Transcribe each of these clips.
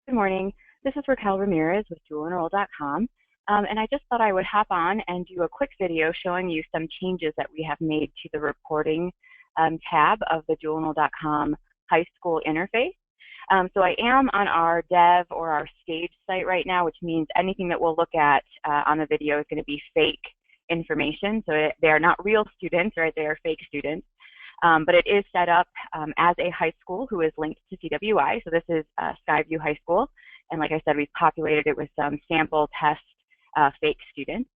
Good morning. This is Raquel Ramirez with CWIHSNewDE.com, and I just thought I would hop on and do a quick video showing you some changes that we have made to the reporting tab of the CWIHSNewDE.com high school interface. So I am on our dev or our stage site right now, which means anything that we'll look at on the video is going to be fake information. So they are not real students, right? They are fake students. But it is set up as a high school who is linked to CWI. So this is Skyview High School. And like I said, we've populated it with some sample test fake students.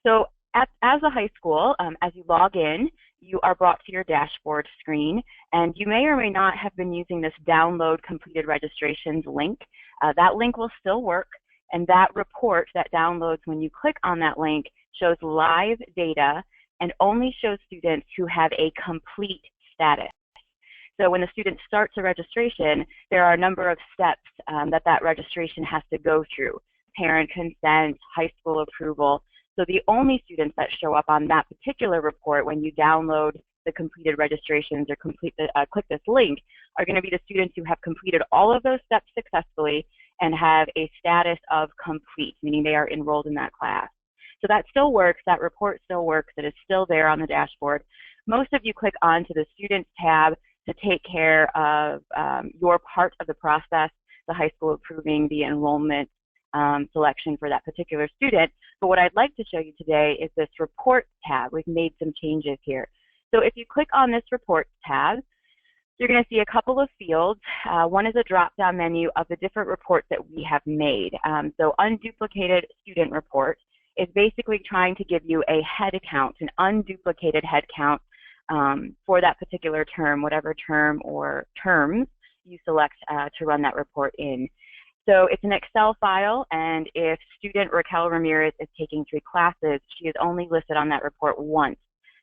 So as a high school, as you log in, you are brought to your dashboard screen. And you may or may not have been using this download completed registrations link. That link will still work. And that report that downloads when you click on that link shows live data and only shows students who have a complete status. So when the student starts a registration, there are a number of steps that registration has to go through: parent consent, high school approval. So the only students that show up on that particular report when you download the completed registrations or click this link are going to be the students who have completed all of those steps successfully and have a status of complete, meaning they are enrolled in that class. So that still works, that report still works, it is still there on the dashboard. Most of you click onto the Students tab to take care of your part of the process, the high school approving the enrollment selection for that particular student. But what I'd like to show you today is this Reports tab. We've made some changes here. So if you click on this Reports tab, you're going to see a couple of fields. One is a drop-down menu of the different reports that we have made. So unduplicated student report is basically trying to give you a head count, an unduplicated head count for that particular term, whatever term or terms you select to run that report in. So it's an Excel file, and if student Raquel Ramirez is taking 3 classes, she is only listed on that report once.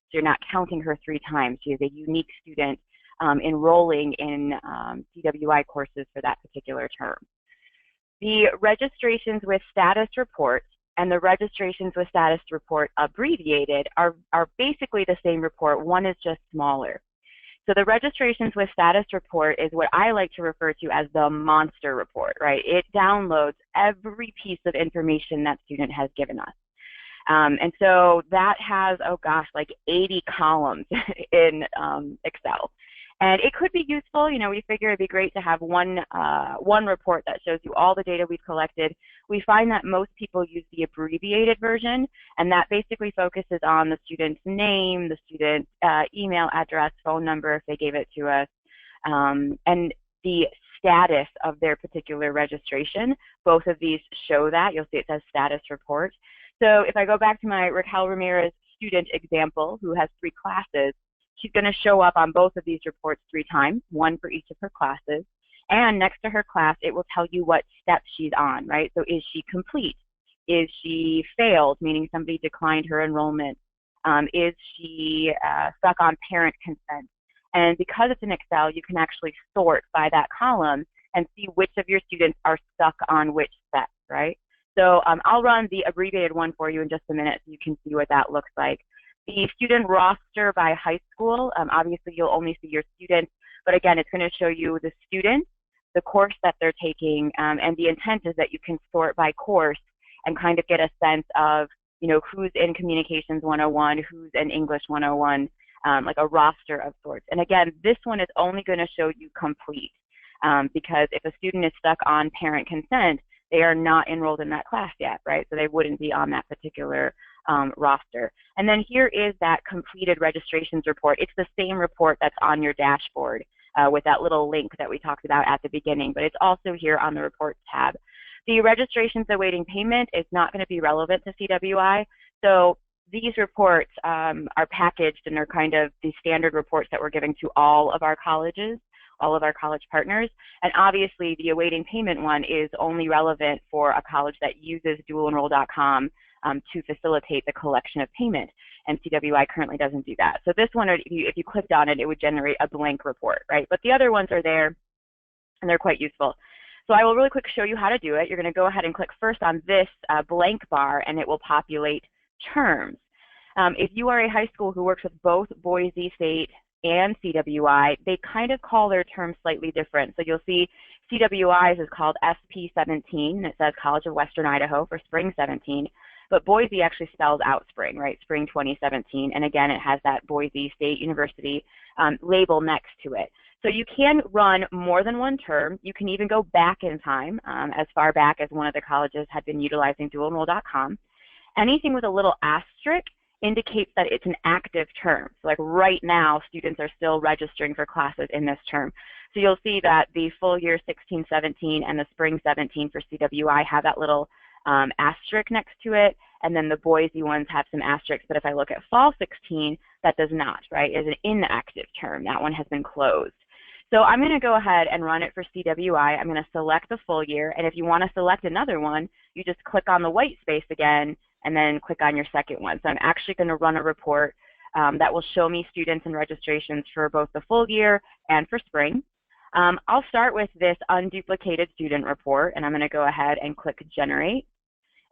So you're not counting her 3 times. She is a unique student enrolling in CWI courses for that particular term. The registrations with status reports and the registrations with status report abbreviated are basically the same report. One is just smaller. So the registrations with status report is what I like to refer to as the monster report, right? It downloads every piece of information that student has given us. And so that has, oh gosh, like 80 columns in Excel. And it could be useful. You know, we figure it'd be great to have one report that shows you all the data we've collected. We find that most people use the abbreviated version, and that basically focuses on the student's name, the student's email address, phone number if they gave it to us, and the status of their particular registration. Both of these show that. You'll see it says status report. So if I go back to my Raquel Ramirez student example, who has 3 classes, she's going to show up on both of these reports 3 times, one for each of her classes. And next to her class, it will tell you what step she's on, right? So is she complete? Is she failed, meaning somebody declined her enrollment? Is she stuck on parent consent? And because it's in Excel, you can actually sort by that column and see which of your students are stuck on which step, right? So I'll run the abbreviated one for you in just a minute so you can see what that looks like. The student roster by high school, obviously you'll only see your students, but again, it's going to show you the students, the course that they're taking, and the intent is that you can sort by course and kind of get a sense of, you know, who's in Communications 101, who's in English 101, like a roster of sorts. And again, this one is only going to show you complete, because if a student is stuck on parent consent, they are not enrolled in that class yet, right? So they wouldn't be on that particular roster. And then here is that completed registrations report. It's the same report that's on your dashboard with that little link that we talked about at the beginning, but it's also here on the Reports tab. The registrations awaiting payment is not going to be relevant to CWI. So these reports are packaged and are kind of the standard reports that we're giving to all of our colleges, all of our college partners. And obviously the awaiting payment one is only relevant for a college that uses CWIHSNewDE.com to facilitate the collection of payment. And CWI currently doesn't do that. So this one, if you clicked on it, it would generate a blank report, right? But the other ones are there and they're quite useful. So I will really quick show you how to do it. You're going to go ahead and click first on this blank bar and it will populate terms. If you are a high school who works with both Boise State and CWI, they kind of call their terms slightly different. So you'll see CWI's is called SP17, and it says College of Western Idaho for Spring 17. But Boise actually spells out spring, right? Spring 2017. And again, it has that Boise State University label next to it. So you can run more than one term. You can even go back in time, as far back as one of the colleges had been utilizing DualEnroll.com. Anything with a little asterisk indicates that it's an active term. So like right now, students are still registering for classes in this term. So you'll see that the full year 16-17 and the spring 17 for CWI have that little asterisk next to it, and then the Boise ones have some asterisks. But if I look at fall 16, that does not, right? It's an inactive term. That one has been closed. So I'm going to go ahead and run it for CWI. I'm going to select the full year, and if you want to select another one, you just click on the white space again, and then click on your second one. So I'm actually going to run a report that will show me students and registrations for both the full year and for spring. I'll start with this unduplicated student report, and I'm going to go ahead and click Generate.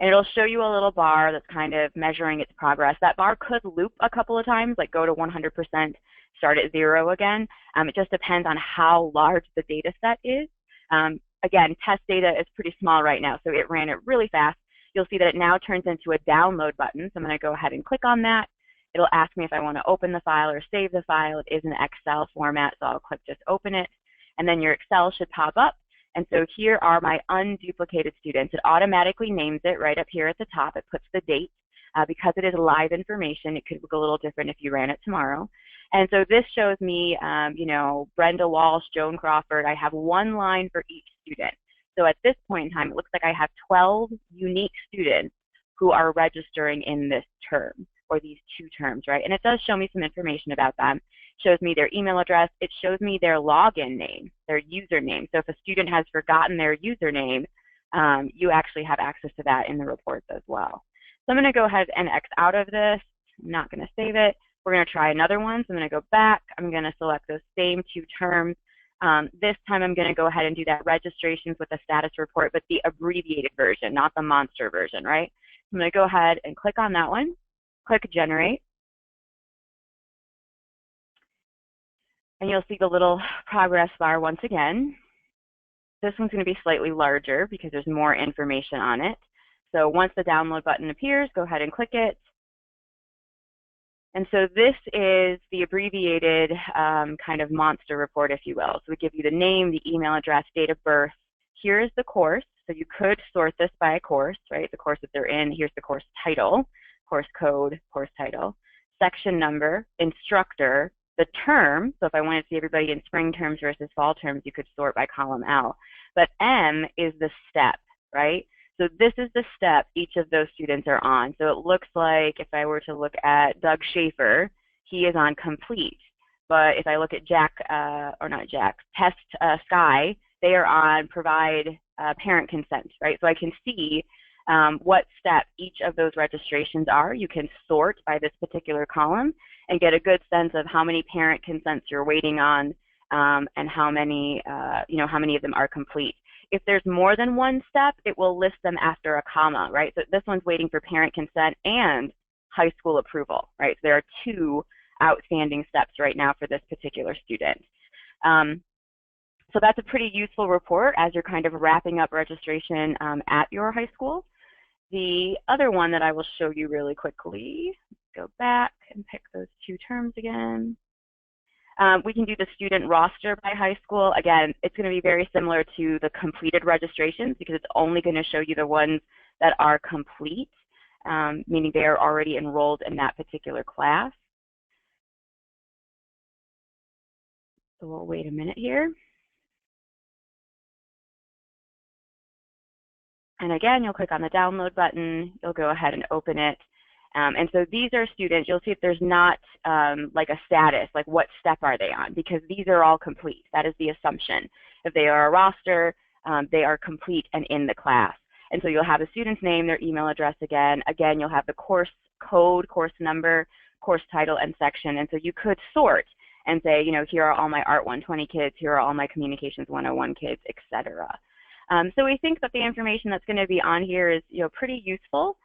And it'll show you a little bar that's kind of measuring its progress. That bar could loop a couple of times, like go to 100%, start at 0 again. It just depends on how large the data set is. Again, test data is pretty small right now, so it ran it really fast. You'll see that it now turns into a download button. So I'm going to go ahead and click on that. It'll ask me if I want to open the file or save the file. It is an Excel format, so I'll click just open it. And then your Excel should pop up. And so here are my unduplicated students. It automatically names it right up here at the top. It puts the date. Because it is live information, it could look a little different if you ran it tomorrow. And so this shows me, you know, Brenda Walsh, Joan Crawford. I have one line for each student. So at this point in time, it looks like I have 12 unique students who are registering in this term, or these two terms, right? And it does show me some information about them. It shows me their email address. It shows me their login name, their username. So if a student has forgotten their username, you actually have access to that in the reports as well. So I'm going to go ahead and X out of this. I'm not going to save it. We're going to try another one. So I'm going to go back. I'm going to select those same two terms. This time I'm going to go ahead and do that registrations with a status report, but the abbreviated version, not the monster version, right? I'm going to go ahead and click on that one, click Generate. And you'll see the little progress bar once again. This one's going to be slightly larger because there's more information on it. So once the download button appears, go ahead and click it. And so this is the abbreviated kind of monster report, if you will. So we give you the name, the email address, date of birth. Here is the course. So you could sort this by a course, right? The course that they're in. Here's the course title, course code, course title, section number, instructor, the term. So if I wanted to see everybody in spring terms versus fall terms, you could sort by column L. But M is the step, right? So this is the step each of those students are on. So it looks like if I were to look at Doug Schaefer, he is on complete. But if I look at Jack, or not Jack, Test Sky, they are on provide parent consent, right? So I can see what step each of those registrations are. You can sort by this particular column and get a good sense of how many parent consents you're waiting on and how many, how many of them are complete. If there's more than one step, it will list them after a comma, right? So this one's waiting for parent consent and high school approval, right? So there are two outstanding steps right now for this particular student. So that's a pretty useful report as you're kind of wrapping up registration at your high school. The other one that I will show you really quickly, go back and pick those two terms again. We can do the student roster by high school. Again, it's going to be very similar to the completed registrations because it's only going to show you the ones that are complete, meaning they are already enrolled in that particular class. So we'll wait a minute here. And again, you'll click on the download button. You'll go ahead and open it. And so these are students. You'll see if there's not like a status, like what step are they on, because these are all complete. That is the assumption. If they are a roster, they are complete and in the class. And so you'll have the student's name, their email address again. Again, you'll have the course code, course number, course title, and section. And so you could sort and say, you know, here are all my Art 120 kids, here are all my Communications 101 kids, etc. So we think that the information that's going to be on here is, you know, pretty useful.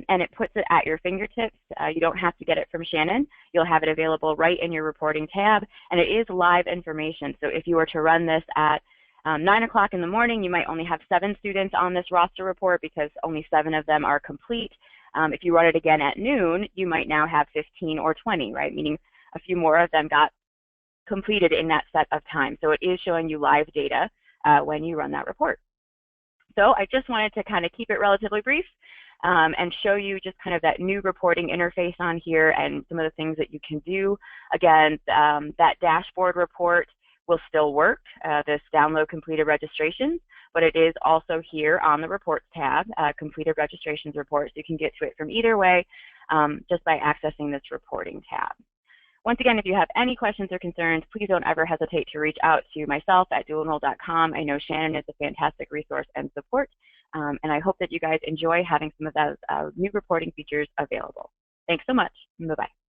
and it puts it at your fingertips. You don't have to get it from Shannon. You'll have it available right in your reporting tab, and it is live information. So if you were to run this at 9 o'clock in the morning, you might only have 7 students on this roster report because only 7 of them are complete. If you run it again at noon, you might now have 15 or 20, right? Meaning a few more of them got completed in that set of time. So it is showing you live data when you run that report. So I just wanted to kind of keep it relatively brief and show you just kind of that new reporting interface on here and some of the things that you can do. Again, that dashboard report will still work, this download completed registrations, but it is also here on the reports tab, completed registrations report. So you can get to it from either way just by accessing this reporting tab. Once again, if you have any questions or concerns, please don't ever hesitate to reach out to myself at dualenroll.com. I know Shannon is a fantastic resource and support, and I hope that you guys enjoy having some of those new reporting features available. Thanks so much. Bye-bye.